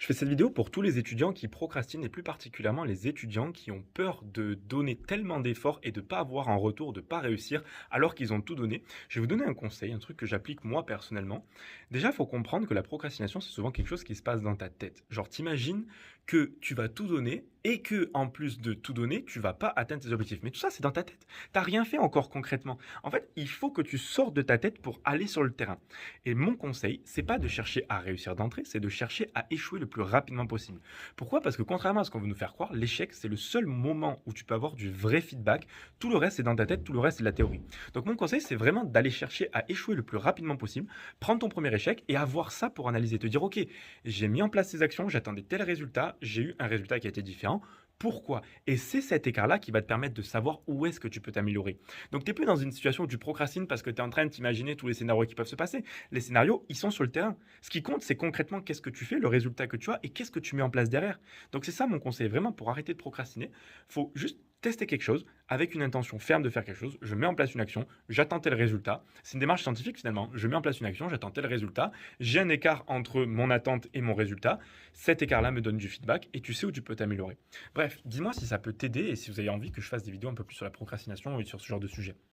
Je fais cette vidéo pour tous les étudiants qui procrastinent et plus particulièrement les étudiants qui ont peur de donner tellement d'efforts et de ne pas avoir en retour, de ne pas réussir alors qu'ils ont tout donné. Je vais vous donner un conseil, un truc que j'applique moi personnellement. Déjà, il faut comprendre que la procrastination, c'est souvent quelque chose qui se passe dans ta tête. Genre, t'imagines que tu vas tout donner et que en plus de tout donner, tu vas pas atteindre tes objectifs. Mais tout ça, c'est dans ta tête. T'as rien fait encore concrètement. En fait, il faut que tu sortes de ta tête pour aller sur le terrain. Et mon conseil, c'est pas de chercher à réussir d'entrée, c'est de chercher à échouer le plus rapidement possible. Pourquoi? Parce que contrairement à ce qu'on veut nous faire croire, l'échec, c'est le seul moment où tu peux avoir du vrai feedback. Tout le reste, c'est dans ta tête, tout le reste, c'est de la théorie. Donc mon conseil, c'est vraiment d'aller chercher à échouer le plus rapidement possible, prendre ton premier échec et avoir ça pour analyser, te dire, ok, j'ai mis en place ces actions, j'attendais tel résultat, j'ai eu un résultat qui a été différent. Pourquoi? Et c'est cet écart-là qui va te permettre de savoir où est-ce que tu peux t'améliorer. Donc tu n'es plus dans une situation où tu procrastines parce que tu es en train de t'imaginer tous les scénarios qui peuvent se passer. Les scénarios, ils sont sur le terrain. Ce qui compte, c'est concrètement qu'est-ce que tu fais, le résultat que tu as et qu'est-ce que tu mets en place derrière. Donc c'est ça mon conseil, vraiment pour arrêter de procrastiner. Il faut juste tester quelque chose avec une intention ferme de faire quelque chose. Je mets en place une action, j'attends tel résultat. C'est une démarche scientifique finalement. Je mets en place une action, j'attends tel résultat. J'ai un écart entre mon attente et mon résultat. Cet écart-là me donne du feedback et tu sais où tu peux t'améliorer. Bref, dis-moi si ça peut t'aider et si vous avez envie que je fasse des vidéos un peu plus sur la procrastination et sur ce genre de sujet.